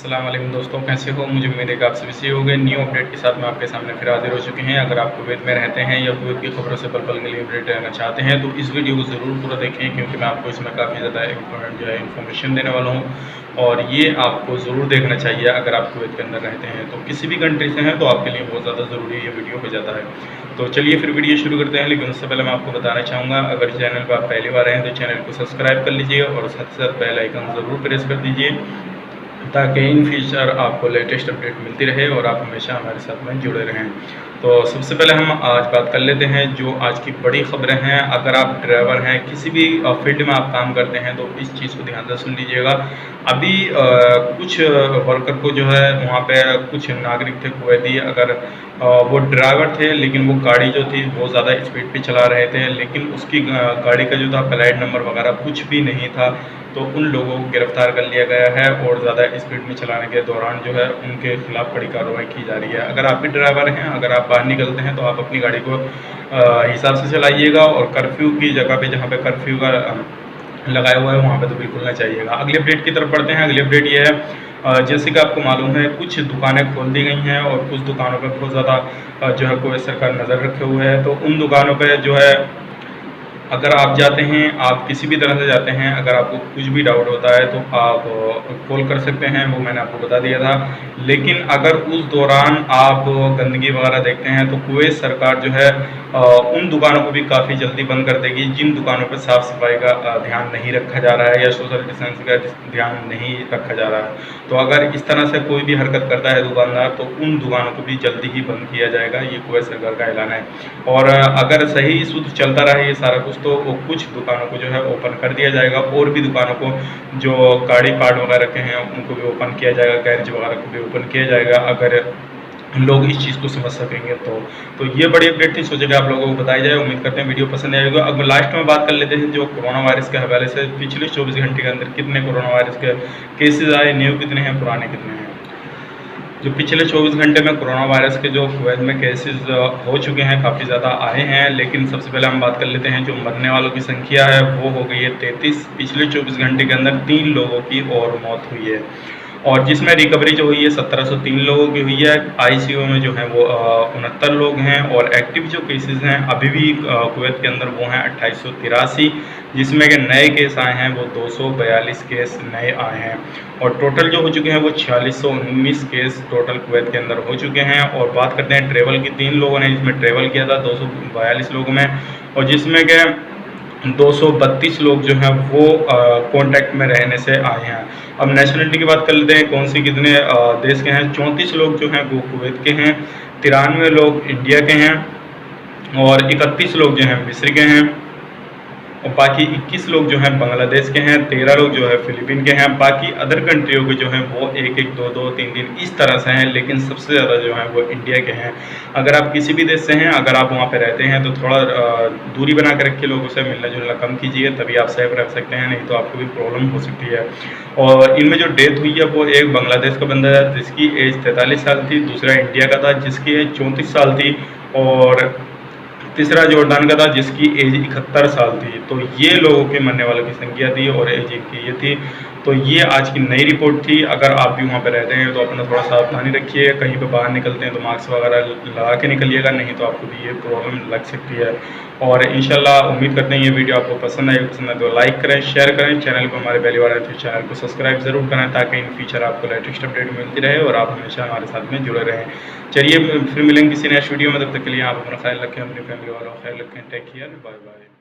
अस्सलाम वालेकुम दोस्तों, कैसे हो? मुझे उम्मीद है कि आप सभी सही हो गए। न्यू अपडेट के साथ मैं आपके सामने फिर हाजिर हो चुके हैं। अगर आप कुवैत में रहते हैं या कुवैत की खबरों से पल पल के लिए अपडेट रहना चाहते हैं तो इस वीडियो को ज़रूर पूरा देखें, क्योंकि मैं आपको इसमें काफ़ी ज़्यादा इम्पोर्टेंट जो है इन्फॉर्मेशन देने वाला हूँ और ये आपको ज़रूर देखना चाहिए। अगर आप कुवैत के अंदर रहते हैं तो किसी भी कंट्री से हैं तो आपके लिए बहुत ज़्यादा ज़रूरी ये वीडियो हो जाता है। तो चलिए फिर वीडियो शुरू करते हैं, लेकिन उससे पहले मैं आपको बताना चाहूँगा, अगर चैनल पर आप पहली बार आए हैं तो चैनल को सब्सक्राइब कर लीजिए और साथ ही साथ बेल आइकन ज़रूर प्रेस कर दीजिए, ताकि इन फ्यूचर आपको लेटेस्ट अपडेट मिलती रहे और आप हमेशा हमारे साथ में जुड़े रहें। तो सबसे पहले हम आज बात कर लेते हैं जो आज की बड़ी खबरें हैं। अगर आप ड्राइवर हैं, किसी भी फील्ड में आप काम करते हैं तो इस चीज़ को ध्यान से सुन लीजिएगा। अभी कुछ वर्कर को जो है वहाँ पे कुछ नागरिक थे कुवैती, अगर वो ड्राइवर थे लेकिन वो गाड़ी जो थी बहुत ज़्यादा स्पीड पे चला रहे थे, लेकिन उसकी गाड़ी का जो था प्लेट नंबर वगैरह कुछ भी नहीं था। तो उन लोगों को गिरफ्तार कर लिया गया है और ज़्यादा स्पीड में चलाने के दौरान जो है उनके खिलाफ कड़ी कार्रवाई की जा रही है। अगर आप भी ड्राइवर हैं, अगर आप बाहर निकलते हैं तो आप अपनी गाड़ी को हिसाब से चलाइएगा और कर्फ्यू की जगह पे, जहाँ पे कर्फ्यू का लगाया हुआ है, वहाँ पे तो बिल्कुल ना चाहिएगा। अगली अपडेट की तरफ बढ़ते हैं। अगली अपडेट ये है, जैसे कि आपको मालूम है कुछ दुकानें खोल दी गई हैं और कुछ दुकानों पे बहुत ज़्यादा जो है कुवैत सरकार नज़र रखे हुए है। तो उन दुकानों पे जो है अगर आप जाते हैं, आप किसी भी तरह से जाते हैं, अगर आपको कुछ भी डाउट होता है तो आप कॉल कर सकते हैं, वो मैंने आपको बता दिया था। लेकिन अगर उस दौरान आप गंदगी वगैरह देखते हैं तो कुवैत सरकार जो है उन दुकानों को भी काफ़ी जल्दी बंद कर देगी जिन दुकानों पर साफ़ सफाई का ध्यान नहीं रखा जा रहा है या सोशल डिस्टेंस का ध्यान नहीं रखा जा रहा है। तो अगर इस तरह से कोई भी हरकत करता है दुकानदार तो उन दुकानों को भी जल्दी ही बंद किया जाएगा, ये कुवैत सरकार का ऐलान है। और अगर सही शुद्ध चलता रहे ये सारा कुछ तो कुछ दुकानों को जो है ओपन कर दिया जाएगा और भी दुकानों को जो गाड़ी पार्ट वगैरह के हैं उनको भी ओपन किया जाएगा, गैरेज वगैरह को भी ओपन किया जाएगा, अगर लोग इस चीज़ को समझ सकेंगे तो ये बड़ी अपडेट थी, सोचे कि आप लोगों को बताई जाए। उम्मीद करते हैं वीडियो पसंद आएगा। अब लास्ट में बात कर लेते हैं जो कोरोना वायरस के हवाले से पिछले 24 घंटे के अंदर कितने कोरोना वायरस के केसेज आए, न्यू कितने हैं, पुराने कितने हैं। जो पिछले 24 घंटे में कोरोना वायरस के जो कुवैत में केसेस हो चुके हैं, काफ़ी ज़्यादा आए हैं। लेकिन सबसे पहले हम बात कर लेते हैं जो मरने वालों की संख्या है वो हो गई है 33। पिछले 24 घंटे के अंदर 3 लोगों की और मौत हुई है और जिसमें रिकवरी जो हुई है 1703 लोगों की हुई है। आईसीयू में जो है वो 69 लोग हैं और एक्टिव जो केसेस हैं अभी भी कुवैत के अंदर वो हैं 2883, जिसमें के नए केस आए हैं वो 242 केस नए आए हैं और टोटल जो हो चुके हैं वो 4619 केस टोटल कुवैत के अंदर हो चुके हैं। और बात करते हैं ट्रेवल की, 3 लोगों ने इसमें ट्रेवल किया था 242 लोगों में, और जिसमें के 232 लोग जो हैं वो कॉन्टैक्ट में रहने से आए हैं। अब नेशनलिटी की बात कर लेते हैं, कौन सी कितने देश के हैं। 34 लोग जो हैं वो कुवैत के हैं, 93 लोग इंडिया के हैं और 31 लोग जो हैं मिस्र के हैं और बाकी 21 लोग जो हैं बांग्लादेश के हैं, 13 लोग जो है फिलीपीन के हैं। बाकी अदर कंट्रियों के जो हैं वो 1-1, 2-2, 3-3 इस तरह से हैं, लेकिन सबसे ज़्यादा जो हैं वो इंडिया के हैं। अगर आप किसी भी देश से हैं, अगर आप वहाँ पे रहते हैं तो थोड़ा दूरी बना कर रखिए, लोगों से मिलना जुलना कम कीजिए, तभी आप सेफ रह सकते हैं, नहीं तो आपको भी प्रॉब्लम हो सकती है। और इनमें जो डेथ हुई है वो एक बांग्लादेश का बंदा है जिसकी एज 43 साल थी, दूसरा इंडिया का था जिसकी एज 34 साल थी और तीसरा जॉर्डान का था जिसकी एज 71 साल थी। तो ये लोगों के मरने वालों की संख्या थी और एज इनकी ये थी। तो ये आज की नई रिपोर्ट थी। अगर आप भी वहाँ पे रहते हैं तो अपना थोड़ा सावधानी रखिए, कहीं पे बाहर निकलते हैं तो मास्क वगैरह लगा के निकलिएगा, नहीं तो आपको भी ये प्रॉब्लम लग सकती है। और इंशाल्लाह उम्मीद करते हैं ये वीडियो आपको पसंद आए, पसंद आए तो लाइक करें, शेयर करें। चैनल को हमारे पहली बार आए तो चैनल को सब्सक्राइब ज़रूर करें, ताकि इन फ्यूचर आपको लेटेस्ट अपडेट मिलती रहे और आप हमेशा हमारे साथ में जुड़े रहें। चलिए फिर मिलेंगे किसी नेक्स्ट वीडियो में, तब तक के लिए आप अपना ख्याल रखें, अपनी फैमिली वालों का ख्याल रखें। Take care, bye bye.